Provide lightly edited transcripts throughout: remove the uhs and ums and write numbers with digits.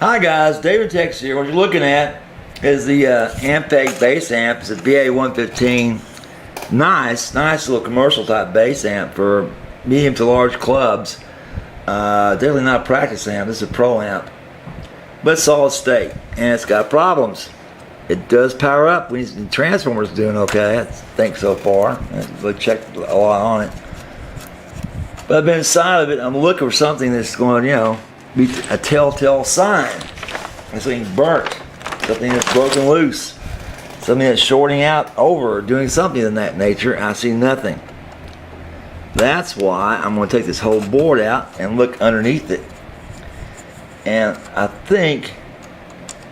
Hi guys, David Tex here. What you're looking at is the Ampeg bass amp. It's a BA115. Nice little commercial type bass amp for medium to large clubs. Definitely not a practice amp. This is a pro amp, but solid state, and it's got problems. It does power up when the transformer's doing okay. I think so far. I've checked a lot on it, but I've been inside of it. I'm looking for something that's going, be a telltale sign. Something burnt, something that's broken loose, something that's shorting out over, or doing something in that nature. I see nothing. That's why I'm going to take this whole board out and look underneath it. And I think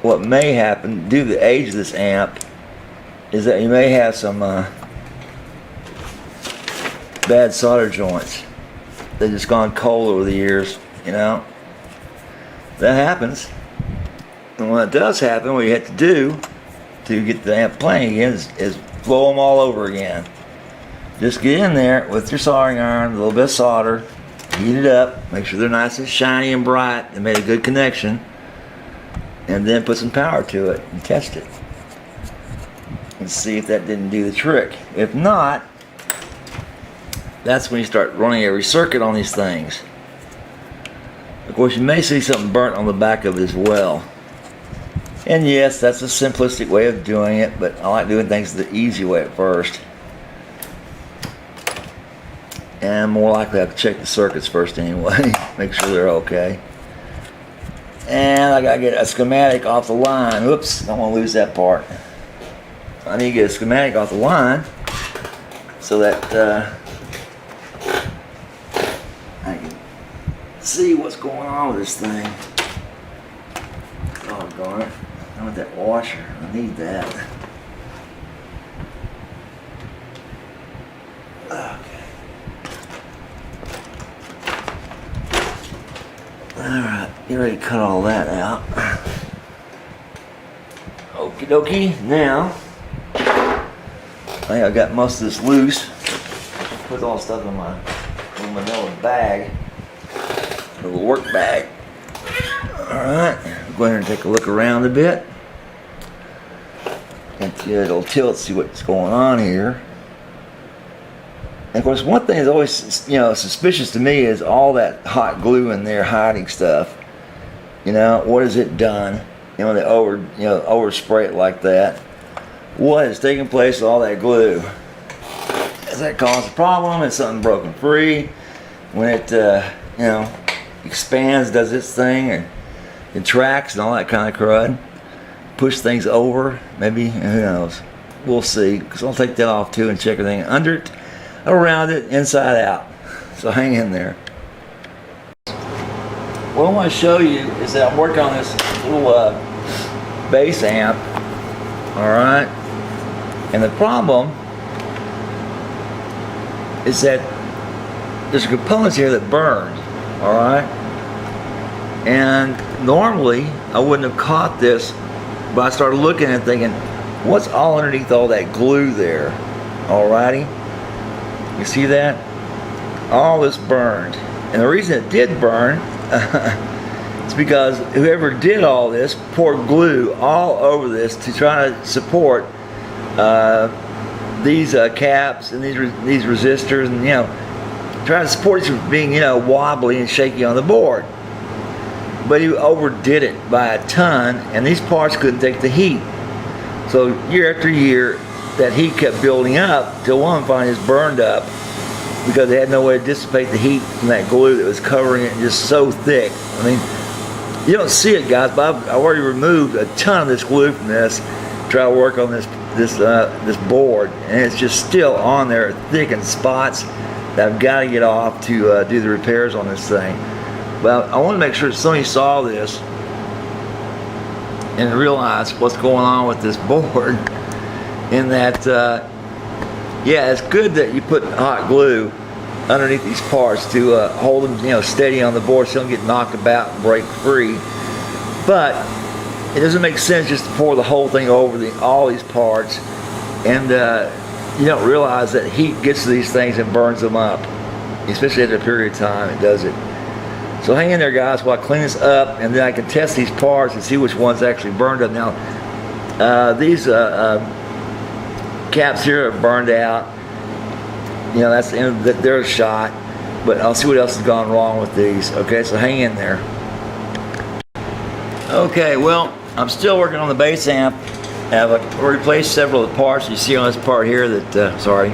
what may happen due to the age of this amp is that you may have some bad solder joints. They've just gone cold over the years, That happens. And when it does happen, what you have to do to get the amp playing again is blow them all over again. Just get in there with your soldering iron, a little bit of solder, heat it up, make sure they're nice and shiny and bright, and made a good connection, and then put some power to it and test it. And see if that didn't do the trick. If not, that's when you start running every circuit on these things. Of course, you may see something burnt on the back of it as well. And yes, that's a simplistic way of doing it, but I like doing things the easy way at first. And I'm more likely to have to check the circuits first anyway, make sure they're okay. And I gotta get a schematic off the line. Oops, don't want to lose that part. I need to get a schematic off the line so that I can see what's going on with this thing. Doggone it. I want that washer. I need that. Okay. Alright, get ready to cut all that out. Okie dokie. Now, I think I got most of this loose. Put all the stuff in my manila bag. A little work bag. Alright, go ahead and take a look around a bit. Get a little tilt, see what's going on here. And of course, one thing that's always, suspicious to me is all that hot glue in there hiding stuff. What has it done? They overspray it like that. What is taking place with all that glue? Does that cause a problem? Is something broken free? When it, expands, does its thing, and contracts and all that kind of crud, push things over, maybe, who knows, we'll see, because I'll take that off too and check everything under it, around it, inside out, so hang in there. What I want to show you is that I'm working on this little bass amp, alright, and the problem is that there's components here that burn. Alright, and normally I wouldn't have caught this, but I started looking and thinking, what's all underneath all that glue there? Alrighty, you see that? All this burned, and the reason it did burn is because whoever did all this poured glue all over this to try to support these caps and these resistors, and trying to support it from being, wobbly and shaky on the board. But he overdid it by a ton, and these parts couldn't take the heat. So year after year, that heat kept building up till one finally just burned up because they had no way to dissipate the heat from that glue that was covering it just so thick. I mean, you don't see it, guys, but I've already removed a ton of this glue from this to try to work on this board, and it's just still on there, thick in spots that I've got to get off to do the repairs on this thing. But I want to make sure that somebody saw this and realized what's going on with this board. In that, yeah, it's good that you put hot glue underneath these parts to hold them, steady on the board so they don't get knocked about and break free. But it doesn't make sense just to pour the whole thing over all these parts, and you don't realize that heat gets to these things and burns them up, especially at a period of time it does it. So hang in there, guys, while I clean this up, and then I can test these parts and see which ones actually burned up. Now, these caps here are burned out. You know, that's the end of their shot. But I'll see what else has gone wrong with these. Okay, so hang in there. Okay, well, I'm still working on the bass amp. I've replaced several of the parts. You see on this part here that, sorry.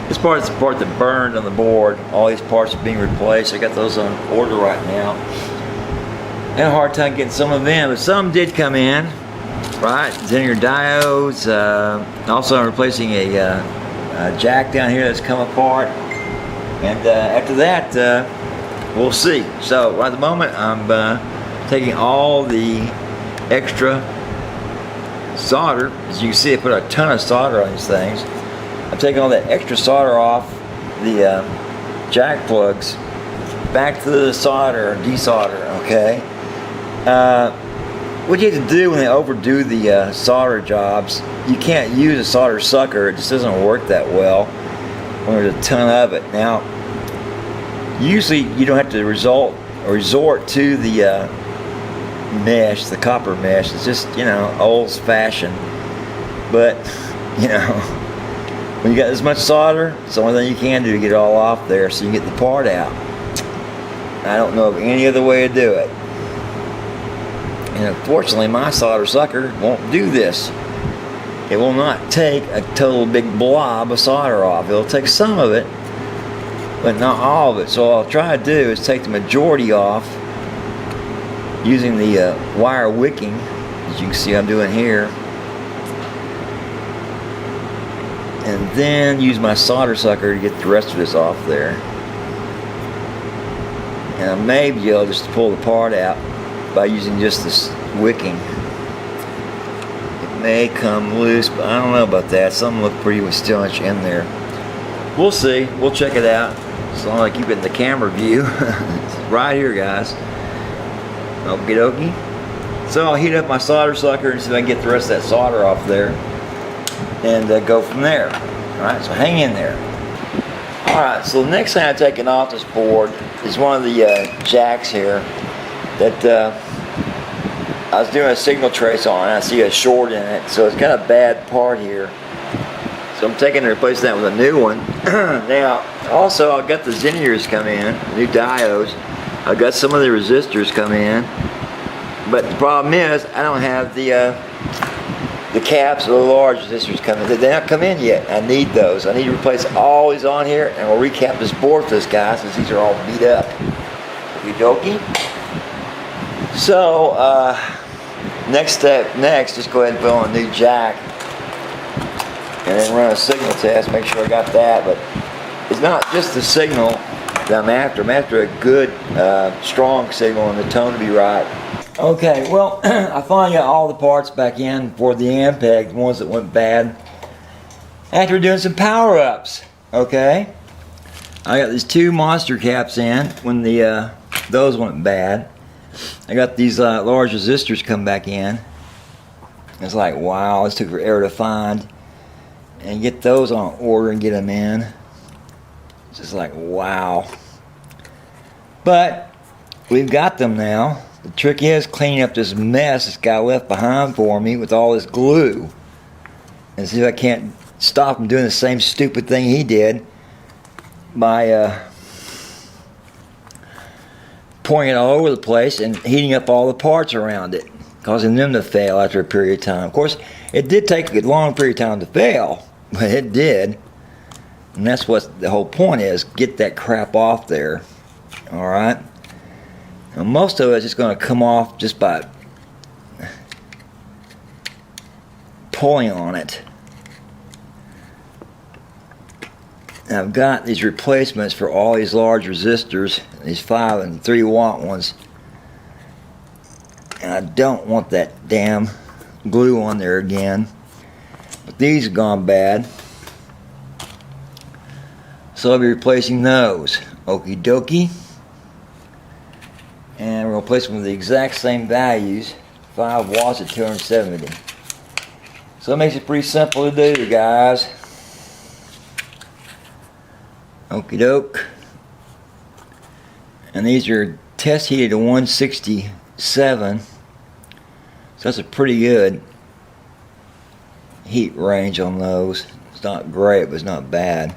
This part is the part that burned on the board. All these parts are being replaced. I got those on order right now. I had a hard time getting some of them, but some did come in. Right, linear diodes. Also, I'm replacing a jack down here that's come apart. And after that, we'll see. So, right at the moment, I'm taking all the extra solder. As you can see, I put a ton of solder on these things. I'm taking all that extra solder off the jack plugs back to the solder, desolder, okay? What you have to do when they overdo the solder jobs, you can't use a solder sucker. It just doesn't work that well when there's a ton of it. Now, usually you don't have to resort to the mesh, the copper mesh. It's just, you know, old-fashioned. But, you know, when you got this much solder, it's the only thing you can do to get it all off there so you can get the part out. I don't know of any other way to do it. And unfortunately, my solder sucker won't do this. It will not take a total big blob of solder off. It'll take some of it, but not all of it. So what I'll try to do is take the majority off using the wire wicking, as you can see I'm doing here, and then use my solder sucker to get the rest of this off there. And I may be able just to pull the part out by using just this wicking. It may come loose, but I don't know about that. Some look pretty still much in there. We'll see. We'll check it out. As long as I keep it in the camera view. It's right here, guys. Okie dokie. So I'll heat up my solder sucker and see if I can get the rest of that solder off there, and go from there. Alright, so hang in there. Alright, so the next thing I'm taking off this board is one of the jacks here that I was doing a signal trace on, and I see a short in it, so it's got a bad part here. So I'm taking and replacing that with a new one. Now, also I've got the linears come in, new diodes. I've got some of the resistors come in, but the problem is I don't have the caps of the large resistors come in. They haven't come in yet. I need those. I need to replace all these on here, and we'll recap this board for this guy since these are all beat up. Okie dokie. So, next step, just go ahead and put on a new jack and then run a signal test, make sure I got that. But it's not just the signal that I'm after. I'm after a good, strong signal and the tone to be right. Okay, well, I finally got all the parts back in for the Ampeg, the ones that went bad, after doing some power-ups, okay? I got these two monster caps in when those went bad. I got these large resistors come back in. It's like, wow, this took forever to find. And get those on order and get them in. It's just like, wow. But we've got them now. The trick is cleaning up this mess this guy left behind for me with all this glue. And see if I can't stop him doing the same stupid thing he did by pouring it all over the place and heating up all the parts around it, causing them to fail after a period of time. Of course, it did take a long period of time to fail, but it did. And that's what the whole point is, get that crap off there. Alright? Now, most of it's just going to come off just by pulling on it. And I've got these replacements for all these large resistors, these 5 and 3 watt ones, and I don't want that damn glue on there again. But these have gone bad, so I'll be replacing those. Okie dokie. And we're going to replace them with the exact same values, 5 watts at 270. So that makes it pretty simple to do, guys. Okie doke. And these are test heated to 167. So that's a pretty good heat range on those. It's not great, but it's not bad.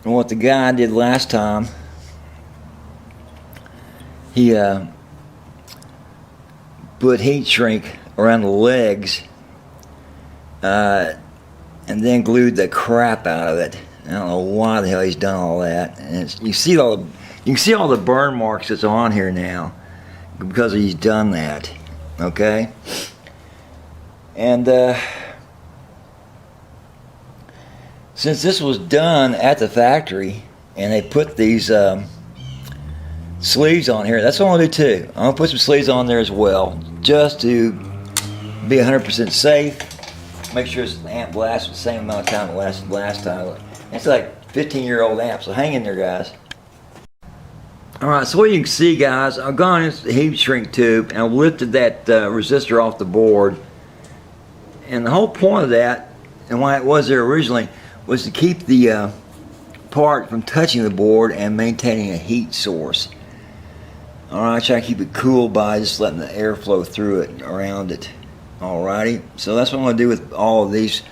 And what the guy did last time, he put heat shrink around the legs and then glued the crap out of it. I don't know why the hell he's done all that. And you can see all the burn marks that's on here now because he's done that. Okay, and since this was done at the factory and they put these sleeves on here, that's what I'm gonna do too. I'm gonna put some sleeves on there as well, just to be 100% safe. Make sure the amp lasts the same amount of time it lasted last time. It's like 15-year-old amp, so hang in there, guys. Alright, so what you can see, guys, I've gone into the heat shrink tube and I've lifted that resistor off the board. And the whole point of that, and why it was there originally, was to keep the part from touching the board and maintaining a heat source. Alright, try to keep it cool by just letting the air flow through it, around it. Alrighty, so that's what I'm going to do with all of these,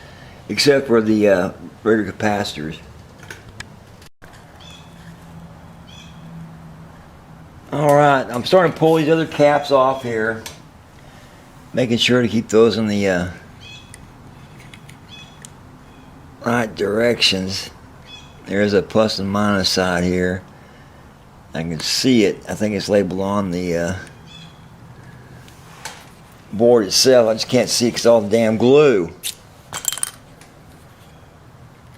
except for the breaker capacitors. Alright, I'm starting to pull these other caps off here, making sure to keep those in the right directions. There's a plus and minus side here. I can see it. I think it's labeled on the board itself. I just can't see it because all the damn glue.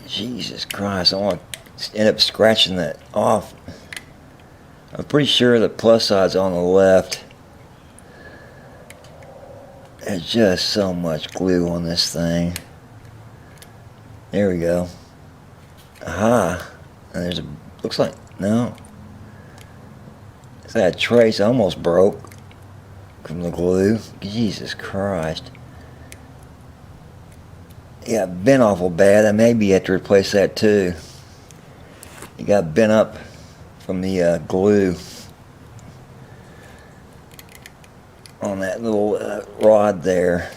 Jesus Christ, I want to end up scratching that off. I'm pretty sure the plus side's on the left. There's just so much glue on this thing. There we go. Aha. And there's a, looks like, no. It's that trace almost broke from the glue. Jesus Christ. Yeah, bent awful bad. I maybe have to replace that too. It got bent up from the glue on that little rod there.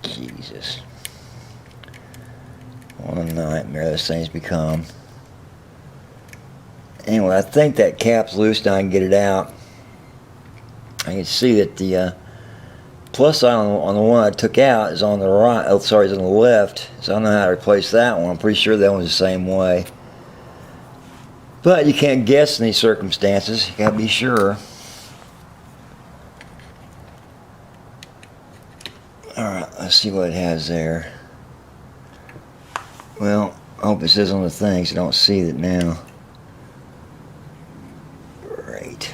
Jesus. What a nightmare this thing's become. Anyway, I think that cap's loose now. I can get it out. I can see that the plus side on the one I took out is on the right. Oh, sorry, is on the left. So I don't know how to replace that one. I'm pretty sure that one's the same way. But you can't guess in these circumstances. You gotta be sure. Alright, let's see what it has there. Well, I hope it says on the thing so I don't see it now. Great.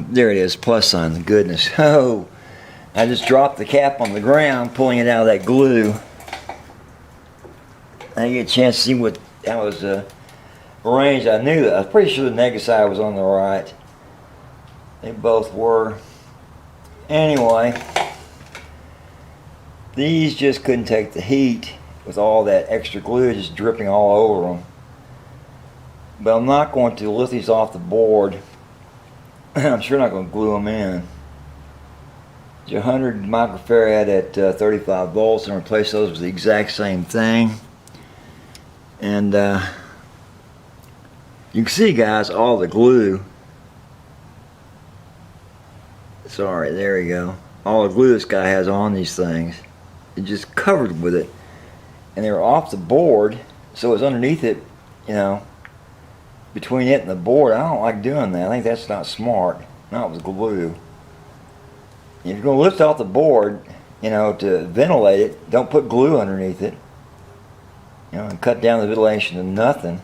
There it is, plus sign, goodness. Oh, I just dropped the cap on the ground, pulling it out of that glue. I get a chance to see what that was arranged. I knew that. I was pretty sure the negative side was on the right. They both were. Anyway, these just couldn't take the heat with all that extra glue just dripping all over them. But I'm not going to lift these off the board. I'm sure not going to glue them in. It's 100 microfarad at 35 volts, and replace those with the exact same thing. And you can see, guys, all the glue. Sorry, there we go. All the glue this guy has on these things. It's just covered with it. And they were off the board, so it's underneath it, you know, between it and the board. I don't like doing that. I think that's not smart. Not with glue. If you're going to lift off the board, you know, to ventilate it, don't put glue underneath it. You know, and cut down the ventilation to nothing.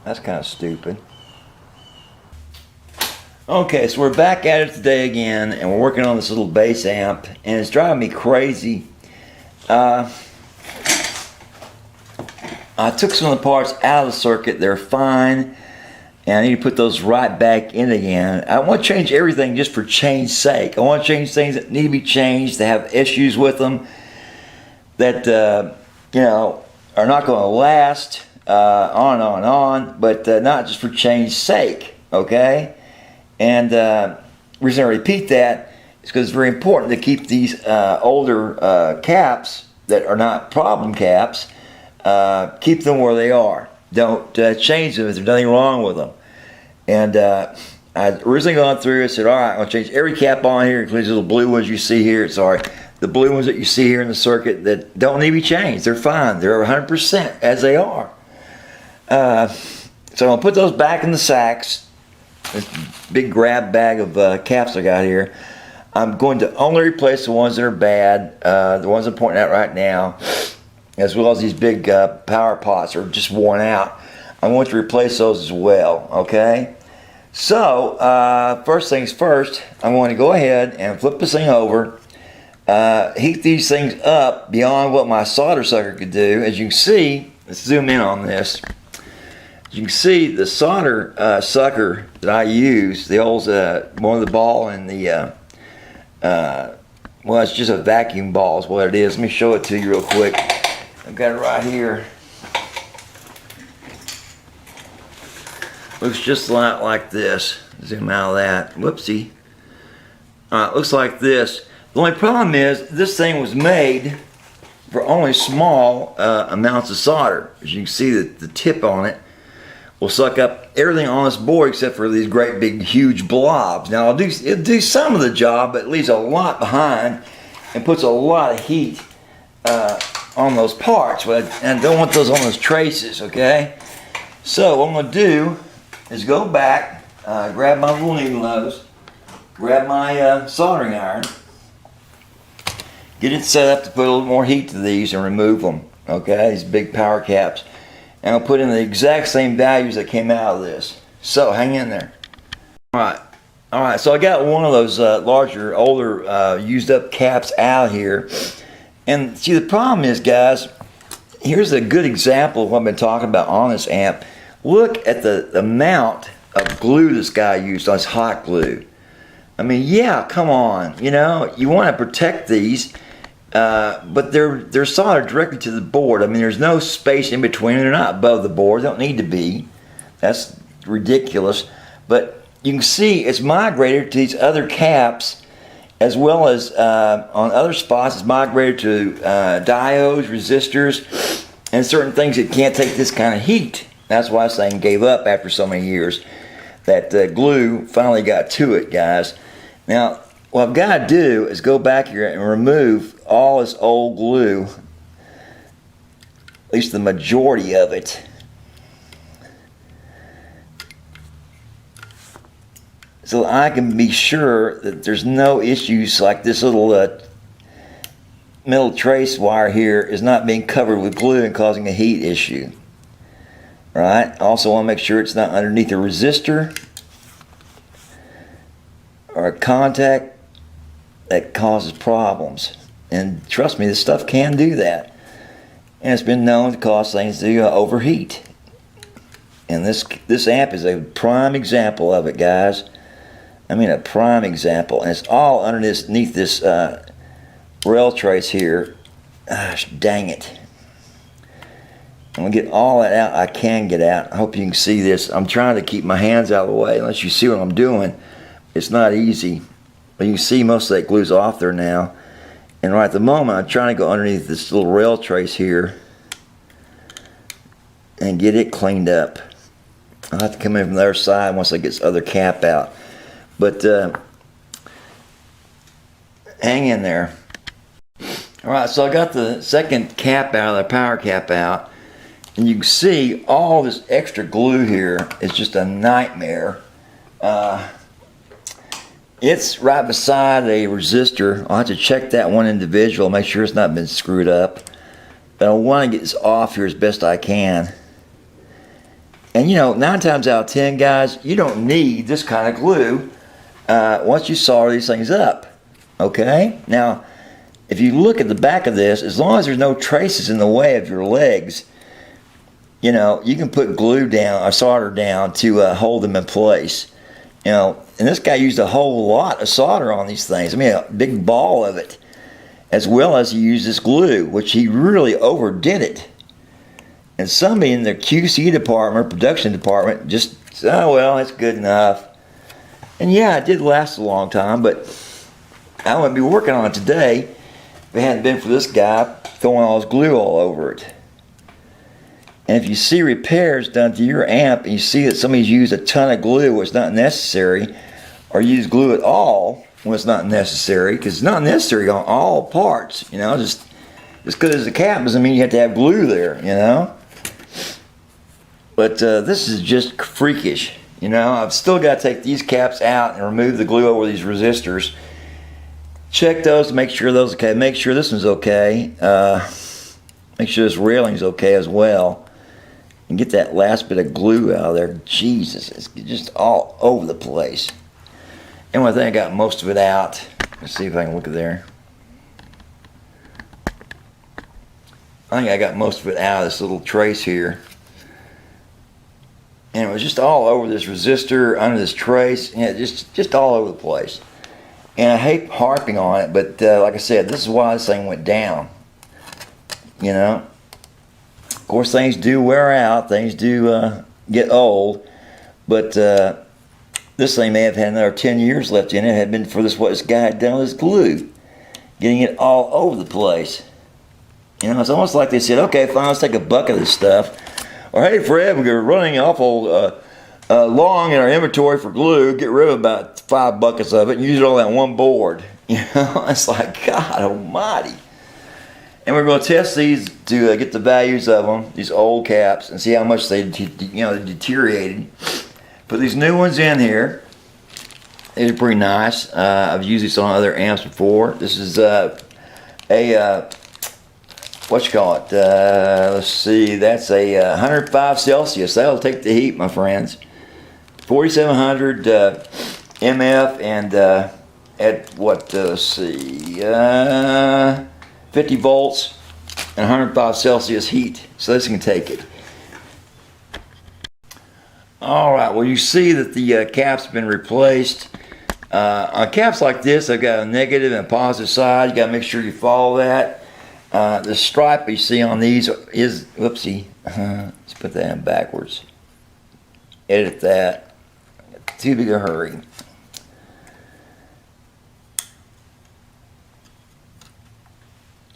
That's kind of stupid. Okay, so we're back at it today again, and we're working on this little bass amp, and it's driving me crazy. I took some of the parts out of the circuit. They're fine, and I need to put those right back in again. I want to change everything just for change's sake. I want to change things that need to be changed, that have issues with them, that, you know, are not going to last, on and on and on, but not just for change's sake, okay? And the reason I repeat that is because it's very important to keep these older caps that are not problem caps, keep them where they are. Don't change them if there's nothing wrong with them. And I originally gone through and said, all right, I'm going to change every cap on here, including the little blue ones you see here. Sorry, the blue ones that you see here in the circuit that don't need to be changed. They're fine. They're 100% as they are. So I'm going to put those back in the sacks. This big grab bag of caps I got here. I'm going to only replace the ones that are bad, the ones I'm pointing out right now, as well as these big power pots are just worn out. I'm going to replace those as well, okay? So, first things first, I'm going to go ahead and flip this thing over, heat these things up beyond what my solder sucker could do. As you can see, let's zoom in on this. As you can see, the solder sucker that I use, the old one of the ball and the, well, it's just a vacuum ball is what it is. Let me show it to you real quick. I've got it right here. Looks just like this. Zoom out of that. Whoopsie. Alright, looks like this. The only problem is this thing was made for only small amounts of solder. As you can see, the tip on it will suck up everything on this board except for these great big huge blobs. Now it'll do some of the job, but it leaves a lot behind and puts a lot of heat on those parts. And I don't want those on those traces, okay? So what I'm going to do is go back, grab my little needle nose, grab my soldering iron, get it set up to put a little more heat to these and remove them, okay, these big power caps. And I'll put in the exact same values that came out of this. So hang in there. Alright, so I got one of those larger, older, used up caps out here. And see, the problem is, guys, here's a good example of what I've been talking about on this amp. Look at the amount of glue this guy used on his hot glue. I mean, yeah, come on. You know, you want to protect these, but they're soldered directly to the board. I mean, there's no space in between. They're not above the board. They don't need to be. That's ridiculous. But you can see it's migrated to these other caps, as well as on other spots, it's migrated to diodes, resistors, and certain things that can't take this kind of heat. That's why this thing gave up after so many years. That glue finally got to it, guys. Now, what I've got to do is go back here and remove all this old glue, at least the majority of it. So I can be sure that there's no issues like this little metal trace wire here is not being covered with glue and causing a heat issue. Right? I also want to make sure it's not underneath a resistor or a contact that causes problems. And trust me, this stuff can do that. And it's been known to cause things to overheat. And this amp is a prime example of it, guys. I mean, a prime example. And it's all underneath this rail trace here. Gosh, dang it. I'm going to get all that out I can get out. I hope you can see this. I'm trying to keep my hands out of the way. Unless you see what I'm doing, it's not easy. But you can see most of that glue's off there now. And right at the moment, I'm trying to go underneath this little rail trace here and get it cleaned up. I'll have to come in from the other side once I get this other cap out. But hang in there. Alright, so I got the second cap out, the power cap out. And you can see all this extra glue here is just a nightmare. It's right beside a resistor. I'll have to check that one individual, make sure it's not been screwed up. But I want to get this off here as best I can. And you know, 9 times out of 10, guys, you don't need this kind of glue once you solder these things up. Okay? Now, if you look at the back of this, as long as there's no traces in the way of your legs, you know, you can put glue down or solder down to hold them in place. You know, and this guy used a whole lot of solder on these things. I mean, a big ball of it, as well as he used this glue, which he really overdid it. And somebody in the QC department, production department, just said, oh, well, that's good enough. And yeah, it did last a long time, but I wouldn't be working on it today if it hadn't been for this guy throwing all his glue all over it. And if you see repairs done to your amp and you see that somebody's used a ton of glue when it's not necessary, or used glue at all when it's not necessary, because it's not necessary on all parts, you know, just because it's a cap doesn't mean you have to have glue there, you know. But this is just freakish, you know. I've still got to take these caps out and remove the glue over these resistors. Check those to make sure those are okay. Make sure this one's okay. Make sure this railing's okay as well. And get that last bit of glue out of there. Jesus, it's just all over the place. Anyway, I think I got most of it out. Let's see if I can look at there. I think I got most of it out of this little trace here. And it was just all over this resistor, under this trace, and just all over the place. And I hate harping on it, but like I said, this is why this thing went down. You know? Of course, things do wear out, things do get old, but this thing may have had another 10 years left in it had it been for what this guy had done with his glue. Getting it all over the place. You know, it's almost like they said, okay, fine, let's take a bucket of this stuff. Or, hey, Fred, we're running awful long in our inventory for glue. Get rid of about 5 buckets of it and use it all on one board. You know, it's like, God almighty. And we're going to test these to get the values of them, these old caps, and see how much they deteriorated. Put these new ones in here. These are pretty nice. I've used these on other amps before. This is what you call it? Let's see. That's a 105 Celsius. That'll take the heat, my friends. 4700 MF and at what? Let's see. 50 volts and 105 Celsius heat. So this can take it. Alright, well, you see that the cap's been replaced. On caps like this, I've got a negative and a positive side. You got to make sure you follow that. The stripe you see on these is, whoopsie, let's put that in backwards. Edit that. Too big a hurry.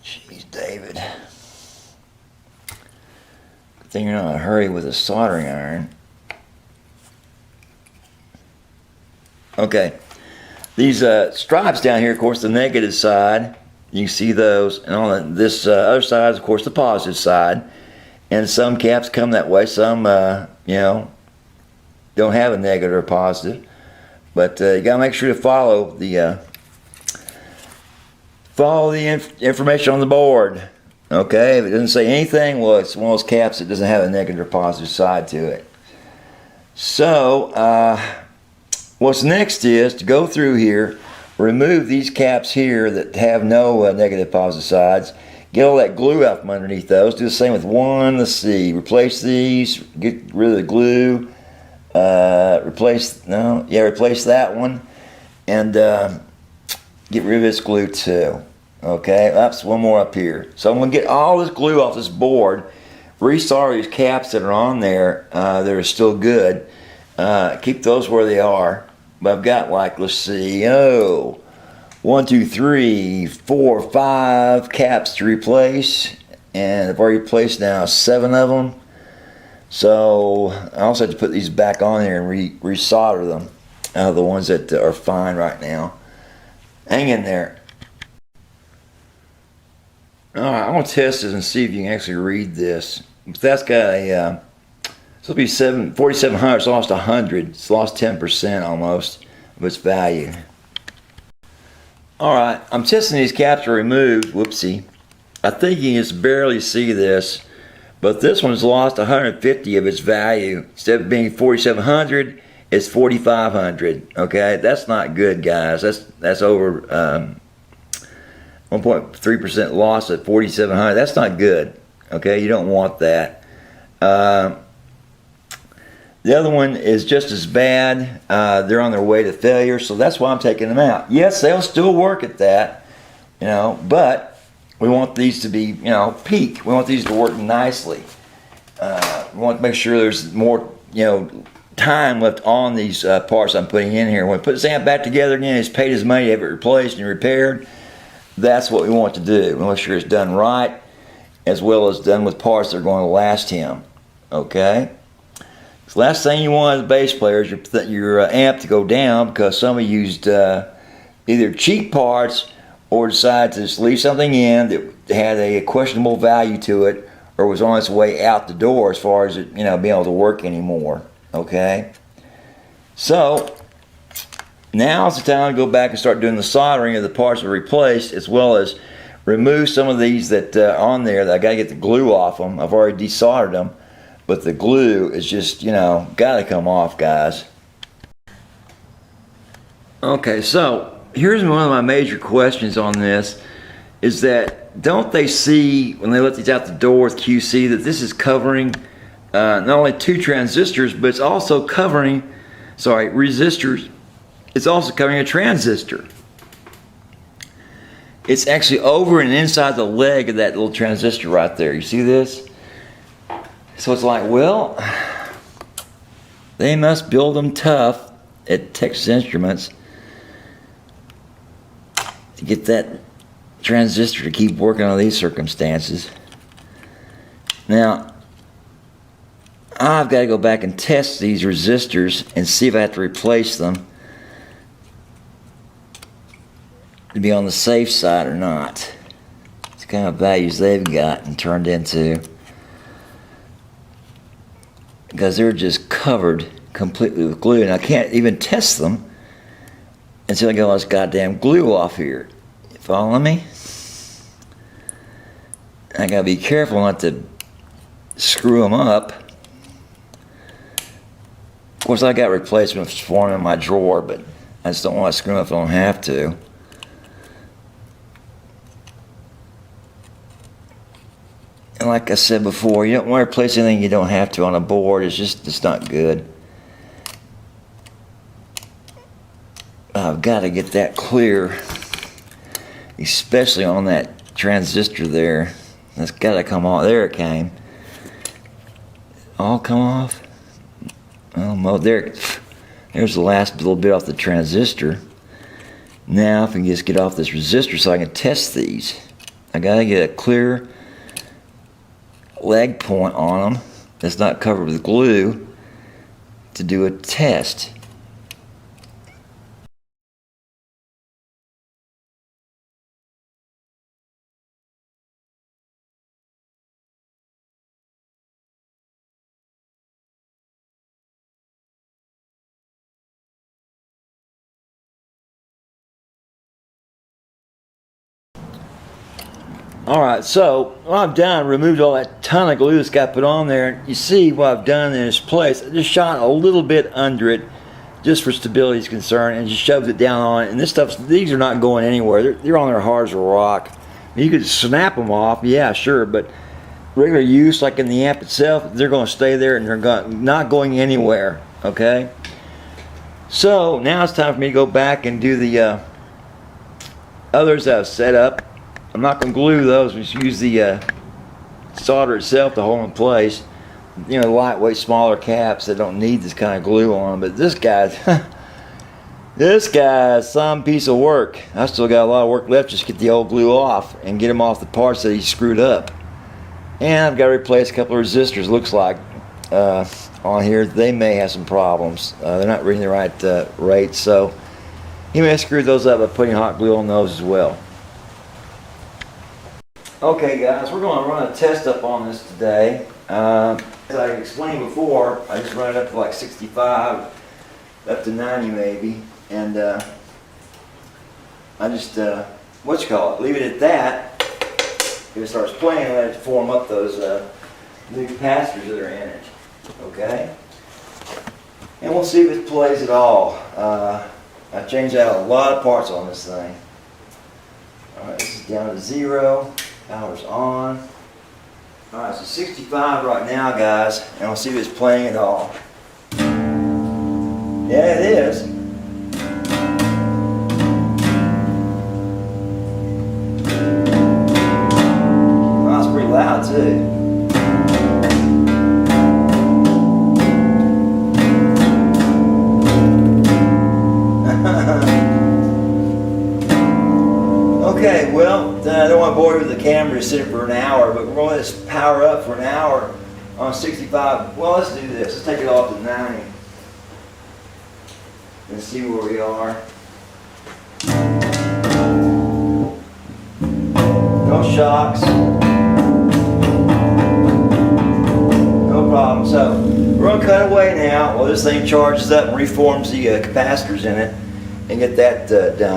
Jeez, David. Good thing you're not in a hurry with a soldering iron. Okay. These stripes down here, of course, the negative side. You can see those. And on this other side is, of course, the positive side. And some caps come that way. Some, you know, don't have a negative or positive. But you got to make sure to follow the information on the board. Okay, if it doesn't say anything, well, it's one of those caps that doesn't have a negative or positive side to it. So, what's next is to go through here, remove these caps here that have no negative positive sides, get all that glue out from underneath those. Do the same with one. Let's see, replace these, get rid of the glue, replace that one, and get rid of this glue too. Okay, that's one more up here. So I'm going to get all this glue off this board, resolder these caps that are on there that are still good, keep those where they are. But I've got, like, let's see, 1, 2, 3, 4, 5 caps to replace, and I've already replaced now 7 of them. So I also have to put these back on here and resolder them out of the ones that are fine right now. Hang in there. Alright, I'm going to test this and see if you can actually read this. But that's got a, so it'll be 4,700, it's lost 100. It's lost 10% almost of its value. Alright, I'm testing these caps are removed. Whoopsie. I think you can just barely see this. But this one's lost 150 of its value. Instead of being 4,700, it's 4,500. Okay, that's not good, guys. That's over 1.3% loss at 4,700. That's not good. Okay, you don't want that. The other one is just as bad. They're on their way to failure, so that's why I'm taking them out. Yes, they'll still work at that, you know, but we want these to be, you know, peak. We want these to work nicely. We want to make sure there's more, time left on these parts I'm putting in here. When we put this amp back together again, he's paid his money to have it replaced and repaired. That's what we want to do. We want to make sure it's done right, as well as done with parts that are going to last him. Okay? The last thing you want as a bass player is your amp to go down, because somebody used either cheap parts or decided to just leave something in that had a questionable value to it, or was on its way out the door as far as it, being able to work anymore. Okay? So now's the time to go back and start doing the soldering of the parts that are replaced, as well as remove some of these that are on there that I got to get the glue off them. I've already desoldered them, but the glue is just, got to come off, guys. Okay, so here's one of my major questions on this, is that don't they see when they let these out the door with QC that this is covering not only 2 transistors, but it's also covering, resistors. It's also covering a transistor. It's actually over and inside the leg of that little transistor right there. You see this? So it's like, well, they must build them tough at Texas Instruments to get that transistor to keep working under these circumstances. Now, I've got to go back and test these resistors and see if I have to replace them to be on the safe side or not. It's the kind of values they've got and turned into, because they're just covered completely with glue, and I can't even test them until I get all this goddamn glue off here. You follow me? I gotta be careful not to screw them up. Of course, I got replacements for them in my drawer, but I just don't want to screw them up if I don't have to. And like I said before, you don't want to replace anything you don't have to on a board. It's not good. I've got to get that clear, especially on that transistor there. That's got to come off. There it came. All come off. Oh, there's the last little bit off the transistor. Now if I can just get off this resistor so I can test these. I got to get a clear leg point on them that's not covered with glue to do a test. Alright, so what I've done, removed all that ton of glue that's got put on there. You see what I've done in this place. I just shot a little bit under it, just for stability is concerned, and just shoved it down on it. And this stuff, these are not going anywhere. They're on there hard as a rock. You could snap them off, yeah, sure, but regular use, like in the amp itself, they're going to stay there and they're not going anywhere, okay? So now it's time for me to go back and do the others that I've set up. I'm not going to glue those. We just use the solder itself to hold in place. Lightweight, smaller caps that don't need this kind of glue on them. But this guy's some piece of work. I still got a lot of work left just to get the old glue off and get him off the parts that he screwed up. And I've got to replace a couple of resistors. Looks like on here they may have some problems. They're not reading the right rate, so he may have screwed those up by putting hot glue on those as well. Okay guys, we're going to run a test up on this today. As I explained before, I just run it up to like 65, up to 90 maybe, and I just, leave it at that. If it starts playing, let it form up those new capacitors that are in it, okay? And we'll see if it plays at all. I changed out a lot of parts on this thing. Alright, this is down to 0. Power's on. Alright, so 65 right now, guys, and we'll see if it's playing at all. Yeah, it is. Oh, it's pretty loud, too. want to bore you with the camera to sit for an hour, but we're going to let this power up for an hour on 65. Well, let's do this. Let's take it off to 90 and see where we are. No shocks. No problem. So we're going to cut away now while this thing charges up and reforms the capacitors in it and get that done.